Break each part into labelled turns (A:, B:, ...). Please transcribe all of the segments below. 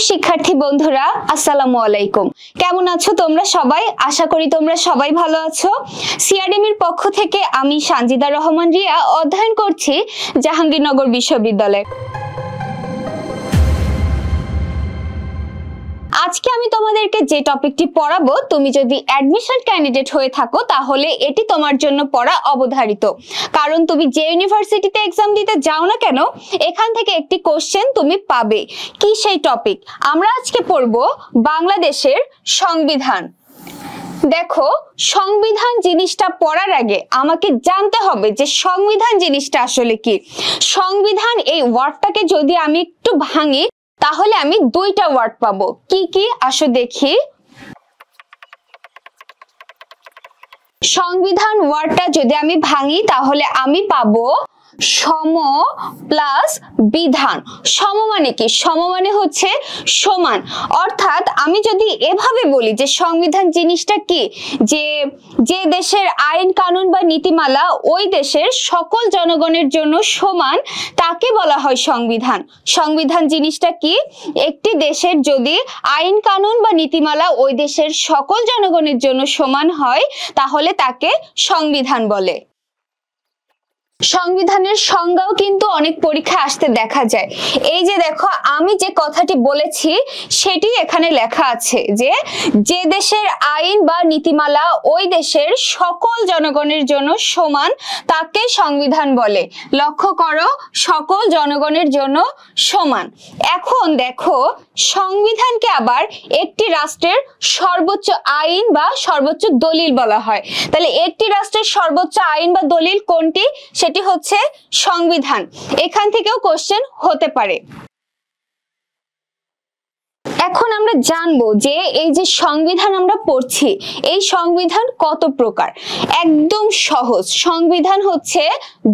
A: শিক্ষার্থী বন্ধুরা আসসালামু আলাইকুম। কেমন আছো তোমরা সবাই? আশা করি তোমরা সবাই ভালো আছো। সিআরএম-এর পক্ষ থেকে আমি সানজিদা রহমান রিয়া অধ্যয়ন করছি জাহাঙ্গীরনগর বিশ্ববিদ্যালয়ে। আজকে আমি তোমাদেরকে যে টপিকটি পড়াবো, তুমি যদি অ্যাডমিশন ক্যান্ডিডেট হয়ে থাকো তাহলে এটি তোমার জন্য পড়া অবধারিত। কারণ তুমি যে ইউনিভার্সিটিতে এক্সাম দিতে যাও না কেন, এখান থেকে একটি কোশ্চেন তুমি পাবে। কি সেই টপিক? আমরা আজকে পড়বো বাংলাদেশের সংবিধান। দেখো, সংবিধান জিনিসটা পড়ার আগে আমাকে জানতে হবে যে সংবিধান জিনিসটা আসলে কি। সংবিধান এই ওয়ার্ডটাকে যদি আমি একটু ভাঙি তাহলে আমি দুইটা ওয়ার্ড পাবো। কি কি আসো দেখি। সংবিধান ওয়ার্ডটা যদি আমি ভাঙি তাহলে আমি পাবো সম প্লাস বিধান। সম মানে কি? সম মানে হচ্ছে সমান। অর্থাৎ আমি যদি এভাবে বলি যে সংবিধান জিনিসটা কি, যে দেশের আইন কানুন বা নীতিমালা ওই দেশের সকল জনগণের জন্য সমান, তাকে বলা হয় সংবিধান। সংবিধান জিনিসটা কি? একটি দেশের যদি আইন কানুন বা নীতিমালা ওই দেশের সকল জনগণের জন্য সমান হয় তাহলে তাকে সংবিধান বলে। সংবিধানের সংজ্ঞাও কিন্তু অনেক পরীক্ষায় আসতে দেখা যায়। এই যে দেখো, আমি যে কথাটি বলেছি সেটি এখানে লেখা আছে যে দেশের আইন বা নীতিমালা ওই দেশের সকল জনগণের জন্য সমান, তাকে সংবিধান বলে। লক্ষ্য করো, সকল জনগণের জন্য সমান। এখন দেখো, সংবিধানকে আবার একটি রাষ্ট্রের সর্বোচ্চ আইন বা সর্বোচ্চ দলিল বলা হয়। তাহলে একটি রাষ্ট্রের সর্বোচ্চ আইন বা দলিল কোনটি? সেটি হচ্ছে সংবিধান। এখান থেকেও কোশ্চেন হতে পারে। এখন আমরা জানবো যে এই যে সংবিধান আমরা পড়ছি, এই সংবিধান কত প্রকার। একদম সহজ, সংবিধান হচ্ছে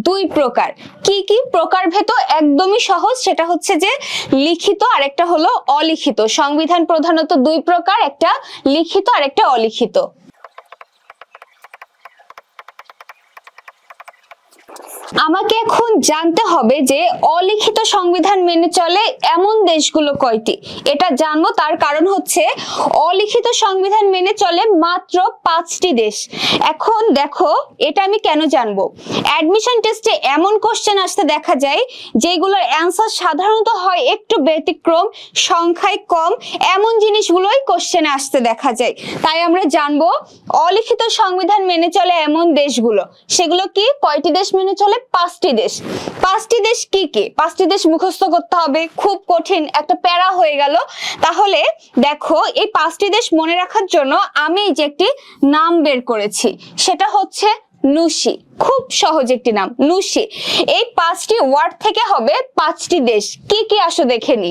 A: দুই প্রকার। কি কি প্রকারভেদ? একদমই সহজ, সেটা হচ্ছে যে লিখিত আর একটা হলো অলিখিত। সংবিধান প্রধানত দুই প্রকার, একটা লিখিত আর একটা অলিখিত। আমাকে এখন জানতে হবে যে অলিখিত সংবিধান মেনে চলে এমন দেশগুলো কয়টি। এটা জানবো, তার কারণ হচ্ছে অলিখিত সংবিধান মেনে চলে মাত্র 5টি দেশ। এখন দেখো, এটা আমি কেন জানবো? অ্যাডমিশন টেস্টে এমন কোশ্চেন আসতে দেখা যায় যেগুলোর অ্যান্সার সাধারণত হয় একটু ব্যতিক্রম, সংখ্যায় কম, এমন জিনিসগুলোই কোশ্চেনে আসতে দেখা যায়। তাই আমরা জানবো অলিখিত সংবিধান মেনে চলে এমন দেশগুলো। সেগুলো কি? কয়টি দেশ মেনে চলে? 5টি দেশ। 5টি দেশ কি কি? 5টি দেশ মুখস্থ করতে হবে, খুব কঠিন, একটা প্যারা হয়ে গেল। তাহলে দেখো, এই 5টি দেশ মনে রাখার জন্য আমি এই যে একটি নাম বের করেছি, সেটা হচ্ছে নুসি। খুব সহজ একটি নাম, নুসি। এই 5টি ওয়ার্ড থেকে হবে 5টি দেশ। কি কি আসো দেখে নি।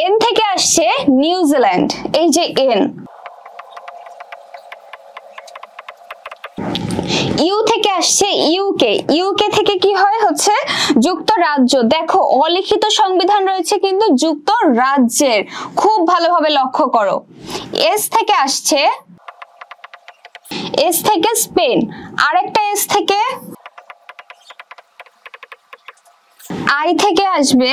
A: এন থেকে আসছে নিউজিল্যান্ড, এই যে এন। ইউ থেকে আসছে ইউকে, ইউকে থেকে কি হয়? হচ্ছে যুক্তরাজ্য। দেখো, অলিখিত সংবিধান রয়েছে কিন্তু যুক্তরাজ্যের, খুব ভালোভাবে লক্ষ্য করো। এস থেকে আসছে, এস থেকে স্পেন, আরেকটা এস থেকে আই থেকে আসবে।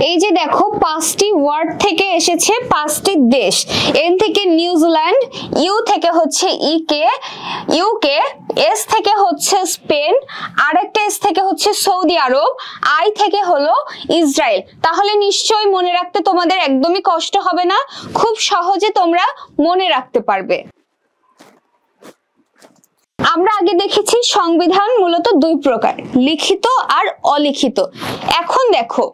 A: এই যে দেখো, 5টি ওয়ার্ড থেকে এসেছে 5টি দেশ। এন থেকে নিউজিল্যান্ড, ইউ থেকে হচ্ছে ইউকে, এস থেকে হচ্ছে স্পেন, আরেকটা এস থেকে হচ্ছে সৌদি আরব, আই থেকে হলো ইসরায়েল। তাহলে নিশ্চয়ই মনে রাখতে তোমাদের একদমই কষ্ট হবে না, খুব সহজে তোমরা মনে রাখতে পারবে। আমরা আগে দেখেছি সংবিধান মূলত দুই প্রকার, লিখিত আর অলিখিত। এখন দেখো,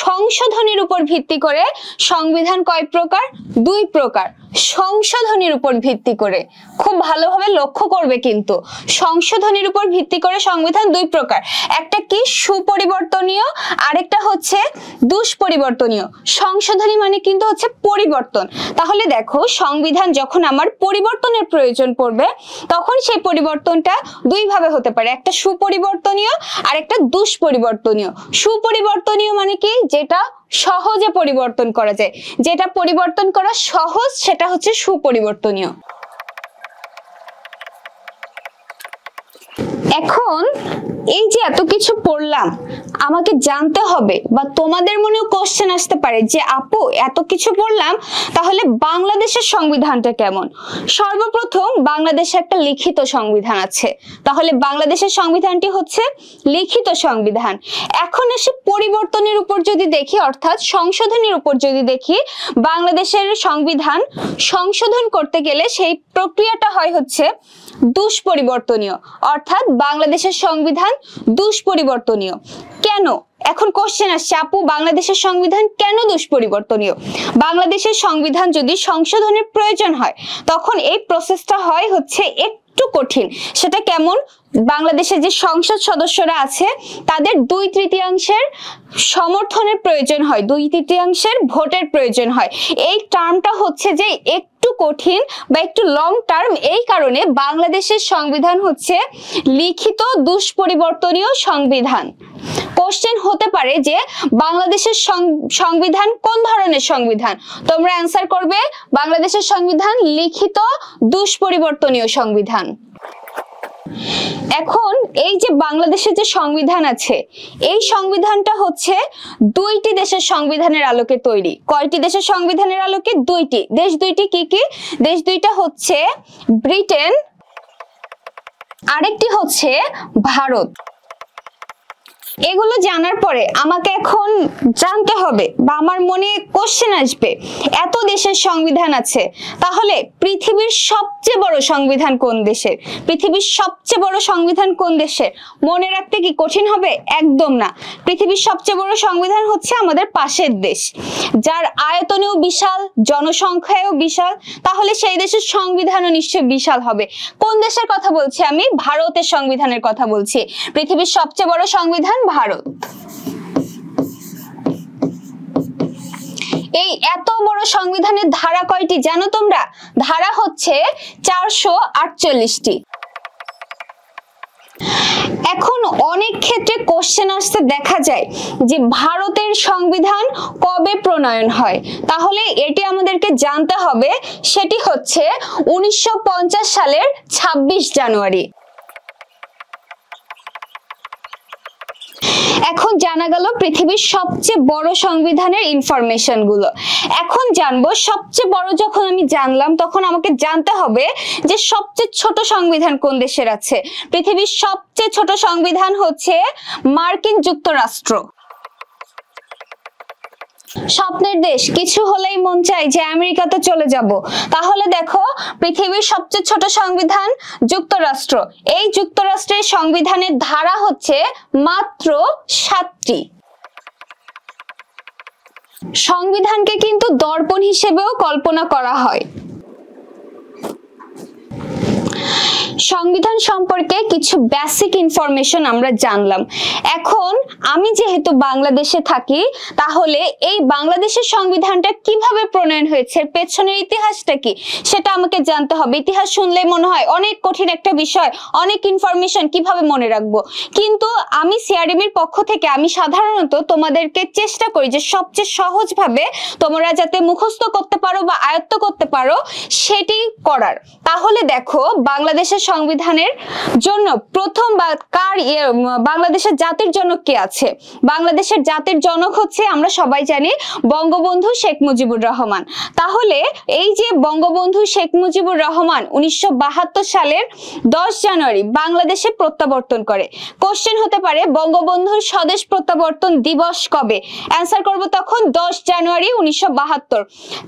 A: সংশোধনীর উপর ভিত্তি করে সংবিধান কয় প্রকার? দুই প্রকার। সংশোধনীর উপর ভিত্তি করে, খুব ভালোভাবে লক্ষ্য করবে কিন্তু, সংশোধনীর উপর ভিত্তি করে সংবিধান দুই প্রকার। একটা কি? সুপরিবর্তনীয়, আরেকটা হচ্ছে দুষ্পরিবর্তনীয়। সংশোধনী মানে কিন্তু হচ্ছে পরিবর্তন। তাহলে দেখো, সংবিধান যখন আমার পরিবর্তনের প্রয়োজন পড়বে তখন সেই পরিবর্তনটা দুই ভাবে হতে পারে, একটা সুপরিবর্তনীয় আর একটা দুষ্পরিবর্তনীয়। সুপরিবর্তনীয় মানে কি? যেটা সহজে পরিবর্তন করা যায়, যেটা পরিবর্তন করা সহজ, সেটা হচ্ছে সুপরিবর্তনীয়। এখন এই যে এত কিছু পড়লাম, আমাকে জানতে হবে বা তোমাদের মনেও কোশ্চেন আসতে পারে যে আপু এত কিছু পড়লাম, তাহলে বাংলাদেশের সংবিধানটা কেমন? সর্বপ্রথম বাংলাদেশে একটা লিখিত সংবিধান আছে, তাহলে বাংলাদেশের সংবিধানটি হচ্ছে লিখিত সংবিধান। এখন এসে পরিবর্তনের উপর যদি দেখি, অর্থাৎ সংশোধনের উপর যদি দেখি, বাংলাদেশের সংবিধান সংশোধন করতে গেলে সেই প্রক্রিয়াটা হয় হচ্ছে দুষ্পরিবর্তনীয়, অর্থাৎ বাংলাদেশের সংবিধান দুষ্পরিবর্তনীয়। কেন? এখন কোশ্চেন আসছে আপু বাংলাদেশের সংবিধান কেন দুষ্পরিবর্তনীয়? বাংলাদেশের সংবিধান যদি সংশোধনের প্রয়োজন হয় তখন এই প্রসেসটা হয় হচ্ছে একটু কঠিন। সেটা কেমন? বাংলাদেশের যে সংসদ সদস্যরা আছে তাদের 2/3 সমর্থনের প্রয়োজন হয়, 2/3 ভোটের প্রয়োজন হয়। এই টার্মটা হচ্ছে যে একটু কঠিন বা একটু লং টার্ম, এই কারণে বাংলাদেশের সংবিধান হচ্ছে লিখিত দুষ্পরিবর্তনীয় সংবিধান। কোশ্চেন হতে পারে যে বাংলাদেশের সংবিধান কোন ধরনের সংবিধান? তোমরা অ্যান্সার করবে বাংলাদেশের সংবিধান লিখিত দুষ্পরিবর্তনীয় সংবিধান। এখন এই যে বাংলাদেশের যে সংবিধান আছে, এই সংবিধানটা হচ্ছে 2টি দেশের সংবিধানের আলোকে তৈরি। কয়টি দেশের সংবিধানের আলোকে? 2টি। দেশ 2টি কি কি? দেশ 2টা হচ্ছে ব্রিটেন, আরেকটি হচ্ছে ভারত। এগুলো জানার পরে আমাকে এখন জানতে হবে বা আমার মনে কোশ্চেন আসবে, এত দেশের সংবিধান আছে, তাহলে পৃথিবীর সবচেয়ে বড় সংবিধান কোন দেশের? পৃথিবীর সবচেয়ে বড় সংবিধান কোন দেশের? মনে রাখতে কি কঠিন হবে? একদম না। পৃথিবীর সবচেয়ে বড় সংবিধান হচ্ছে আমাদের পাশের দেশ, যার আয়তনেও বিশাল, জনসংখ্যায়ও বিশাল, তাহলে সেই দেশের সংবিধানও নিশ্চয়ই বিশাল হবে। কোন দেশের কথা বলছি আমি? ভারতের সংবিধানের কথা বলছি। পৃথিবীর সবচেয়ে বড় সংবিধান ভারত। এই এত বড় সংবিধানের ধারা কয়টি জানো তোমরা? ধারা হচ্ছে 448টি। এখন অনেক ক্ষেত্রে কোশ্চেন আসতে দেখা যায় যে ভারতের সংবিধান কবে প্রণয়ন হয়, তাহলে এটি আমাদেরকে জানতে হবে। সেটি হচ্ছে 1950 সালের 26 জানুয়ারি। এখন জানা গেল পৃথিবীর সবচেয়ে বড় সংবিধানের ইনফরমেশন গুলো। এখন জানবো সবচেয়ে বড় যখন আমি জানলাম, তখন আমাকে জানতে হবে যে সবচেয়ে ছোট সংবিধান কোন দেশের আছে। পৃথিবীর সবচেয়ে ছোট সংবিধান হচ্ছে মার্কিন যুক্তরাষ্ট্র। স্বপ্নের দেশ, কিছু হলেই মন চাই যে আমেরিকাতে চলে যাব, তাহলে দেখো পৃথিবীর সবচেয়ে ছোট সংবিধান যুক্তরাষ্ট্র। এই যুক্তরাষ্ট্রের সংবিধানের ধারা হচ্ছে মাত্র 7টি। সংবিধানকে কিন্তু দর্পণ হিসেবেও কল্পনা করা হয়। সংবিধান সম্পর্কে কিছু বেসিক ইনফরমেশন আমরা জানলাম। এখন আমি যেহেতু বাংলাদেশে থাকি, তাহলে এই বাংলাদেশের সংবিধানটা কিভাবে প্রণয়ন হয়েছে, পেছনের ইতিহাসটা কি, সেটা আমাকে জানতে হবে। ইতিহাস শুনলে মনে হয় অনেক কঠিন একটা বিষয়, অনেক ইনফরমেশন কিভাবে মনে রাখবো, কিন্তু আমি সিআরএম-এর পক্ষ থেকে আমি সাধারণত তোমাদেরকে চেষ্টা করি যে সবচেয়ে সহজভাবে তোমরা যাতে মুখস্থ করতে পারো বা আয়ত্ত করতে পারো সেটি করার। তাহলে দেখো বাংলাদেশের সংবিধানের জন্য প্রথম বা বাংলাদেশের জাতির জনক কে আছে? বাংলাদেশের জাতির জনক হচ্ছে আমরা সবাই জানি বঙ্গবন্ধু শেখ মুজিবুর রহমান। তাহলে এই যে বঙ্গবন্ধু শেখ মুজিবুর রহমান 1972 সালের 10 জানুয়ারি বাংলাদেশে প্রত্যাবর্তন করে। কোশ্চেন হতে পারে বঙ্গবন্ধুর স্বদেশ প্রত্যাবর্তন দিবস কবে? অ্যান্সার করব তখন 10 জানুয়ারি 1972।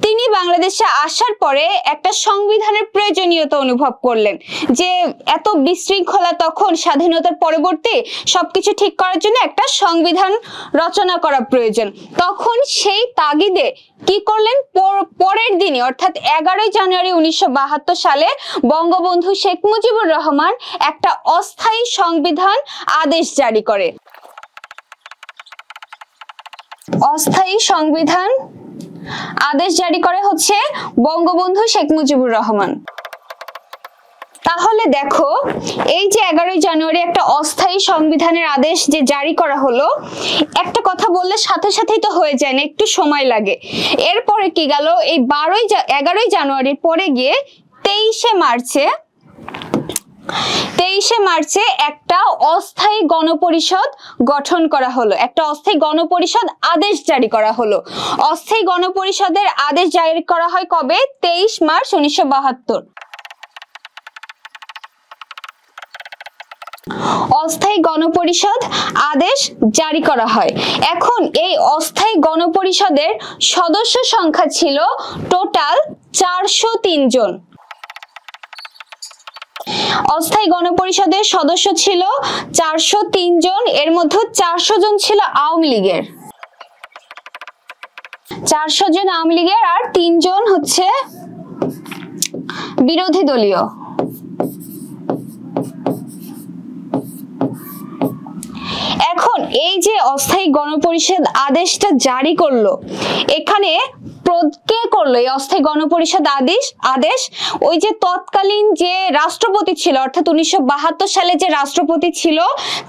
A: তিনি বাংলাদেশে আসার পরে একটা সংবিধানের প্রয়োজনীয়তা অনুভব করলেন যে এত বিশৃঙ্খলা, তখন স্বাধীনতার পরবর্তী সবকিছু ঠিক করার জন্য একটা সংবিধান রচনা করা প্রয়োজন। তখন সেই তাগিদে কি করলেন? পরের দিনে অর্থাৎ 11 জানুয়ারি 1972 সালে বঙ্গবন্ধু শেখ মুজিবুর রহমান একটা অস্থায়ী সংবিধান আদেশ জারি করে। অস্থায়ী সংবিধান আদেশ জারি করে হচ্ছে বঙ্গবন্ধু শেখ মুজিবুর রহমান। তাহলে দেখো এই যে 11 জানুয়ারি একটা অস্থায়ী সংবিধানের আদেশ যে জারি করা হলো, একটা কথা বললে সাথে সাথেই তো হয়ে যায় না, একটু সময় লাগে। এরপরে কি গেল? এই 11 জানুয়ারির পরে গিয়ে 23 মার্চে 23শে মার্চে একটা অস্থায়ী গণপরিষদ গঠন করা হলো, একটা অস্থায়ী গণপরিষদ আদেশ জারি করা হলো। অস্থায়ী গণপরিষদের আদেশ জারি করা হয় কবে? 23 মার্চ 1972। অস্থায়ী গণপরিষদ আদেশ জারি করা হয়। এখন এই অস্থায়ী গণপরিষদের সদস্য সংখ্যা ছিল টোটাল 403 জন। অস্থায়ী গণপরিষদের সদস্য ছিল 403 জন, এর মধ্যে 400 জন ছিল আওয়ামী লীগের, 400 জন আওয়ামী লীগের, আর 3 জন হচ্ছে বিরোধী দলীয়। এখন এই যে অস্থায়ী গণপরিষদ আদেশটা জারি করলো, এখানে কে করলো এই অস্থায়ী গণপরিষদ আদেশ? ওই যে তৎকালীন যে রাষ্ট্রপতি ছিল, অর্থাৎ 1972 সালে যে রাষ্ট্রপতি ছিল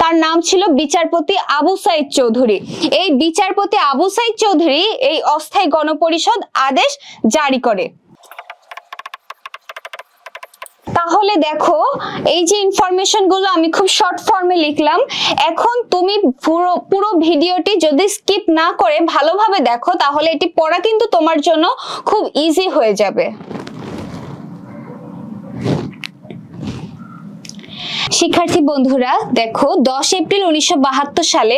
A: তার নাম ছিল বিচারপতি আবু সাইদ চৌধুরী। এই বিচারপতি আবু সাইদ চৌধুরী এই অস্থায়ী গণপরিষদ আদেশ জারি করে। তাহলে দেখো এই যে ইনফরমেশন গুলো আমি খুব শর্ট ফর্মে লিখলাম। এখন তুমি পুরো ভিডিওটি যদি স্কিপ না করে ভালোভাবে দেখো, তাহলে এটি পড়া কিন্তু তোমার জন্য খুব ইজি হয়ে যাবে। শিক্ষার্থী বন্ধুরা দেখো, 10 এপ্রিল 1972 সালে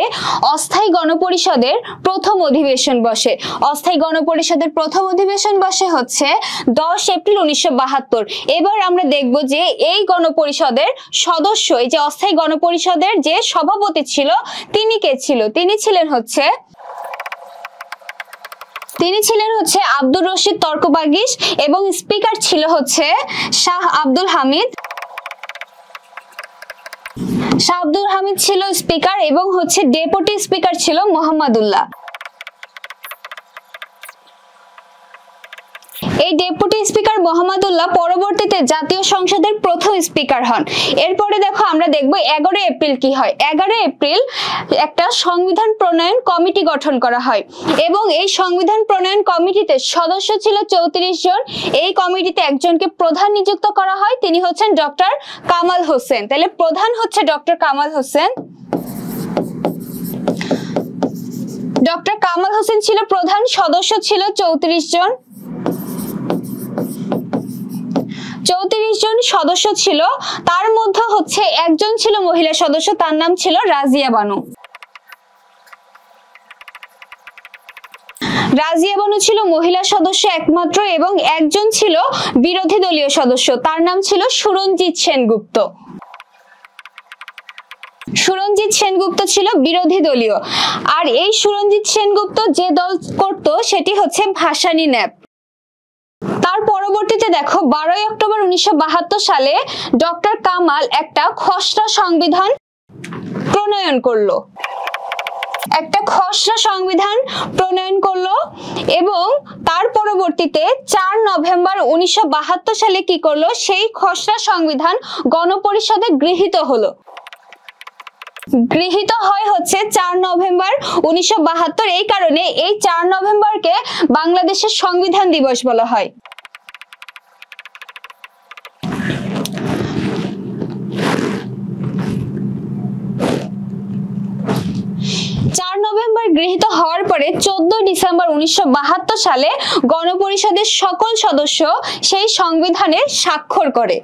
A: অস্থায়ী গণপরিষদের প্রথম অধিবেশন বসে। অস্থায়ী গণপরিষদের প্রথম অধিবেশন বসে হচ্ছে 10 এপ্রিল 1972। এবার আমরা দেখব যে এই গণপরিষদের সদস্য, এই যে অস্থায়ী গণপরিষদের যে সভাপতি ছিল তিনি কে ছিল? তিনি ছিলেন হচ্ছে আব্দুর রশিদ তর্কবাগীশ, এবং স্পিকার ছিল হচ্ছে শাহ আব্দুল হামিদ। শাহ আব্দুল হামিদ ছিল স্পিকার, এবং হচ্ছে ডেপুটি স্পিকার ছিল মোহাম্মদুল্লাহ। এই ডেপুটি স্পিকার মোহাম্মদুল্লাহ পরবর্তীতে জাতীয় সংসদের প্রথম স্পিকার হন। এরপরে দেখো আমরা দেখব 11 এপ্রিল কি হয়। 11 এপ্রিল একটা সংবিধান প্রণয়ন কমিটি গঠন করা হয়, এবং এই সংবিধান প্রণয়ন কমিটিতে সদস্য ছিল 34 জন। এই কমিটিতে একজনকে প্রধান নিযুক্ত করা হয়, তিনি হচ্ছেন ডক্টর কামাল হোসেন। তাহলে প্রধান হচ্ছে ডক্টর কামাল হোসেন। ডক্টর কামাল হোসেন ছিল প্রধান, সদস্য ছিল 34 জন। 34 জন সদস্য ছিল, তার মধ্যে হচ্ছে একজন ছিল মহিলা সদস্য, তার নাম ছিল রাজিয়া বানু। রাজিয়া বানু ছিল মহিলা সদস্য একমাত্র, এবং একজন ছিল বিরোধী দলীয় সদস্য, তার নাম ছিল সুরঞ্জিত সেনগুপ্ত। সুরঞ্জিত সেনগুপ্ত ছিল বিরোধী দলীয়। আর এই সুরঞ্জিত সেনগুপ্ত যে দল করত সেটি হচ্ছে ভাসানী ন্যাপ। তার পরবর্তীতে দেখো 12 অক্টোবর 1972 সালে ডক্টর কামাল একটা খসড়া সংবিধান প্রণয়ন করলো। এবং তার পরবর্তীতে 4 নভেম্বর 1972 সালে কি করলো? সেই খসড়া সংবিধান গণপরিষদে গৃহীত হলো। গৃহীত হয় হচ্ছে 4 নভেম্বর 1972। এই কারণে এই 4 নভেম্বরকে বাংলাদেশের সংবিধান দিবস বলা হয়। 4 নভেম্বর গৃহীত হওয়ার পরে 14 ডিসেম্বর 1972 সালে গণপরিষদের সকল সদস্য সেই সংবিধানে স্বাক্ষর করে।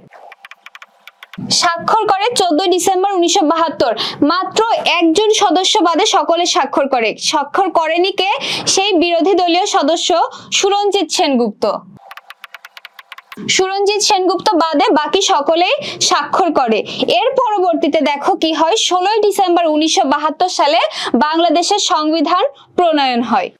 A: 14 ডিসেম্বর 1972। মাত্র একজন সদস্য বাদে সকলে স্বাক্ষর করে। স্বাক্ষর করেনি কে? সেই বিরোধী দলীয় সদস্য সুরঞ্জিত সেনগুপ্ত। সুরঞ্জিত সেনগুপ্ত বাদে বাকি সকলেই স্বাক্ষর করে। এর পরবর্তীতে দেখো কি হয়, 16 ডিসেম্বর 1972 সালে বাংলাদেশের সংবিধান প্রণয়ন হয়।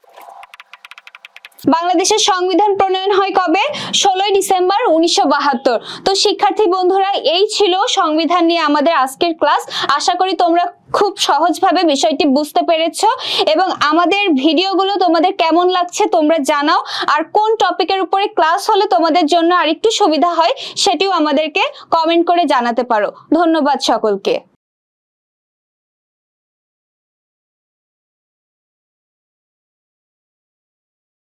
A: বাংলাদেশের সংবিধান প্রণয়ন হয় কবে? 16 ডিসেম্বর 1972। তো শিক্ষার্থী বন্ধুরা, এই ছিল সংবিধান নিয়ে আমাদের আজকের ক্লাস। আশা করি তোমরা খুব সহজভাবে বিষয়টি বুঝতে পেরেছো, এবং আমাদের ভিডিওগুলো তোমাদের কেমন লাগছে তোমরা জানাও। আর কোন টপিকের উপরে ক্লাস হলে তোমাদের জন্য আরেকটু সুবিধা হয় সেটিও আমাদেরকে কমেন্ট করে জানাতে পারো। ধন্যবাদ সকলকে।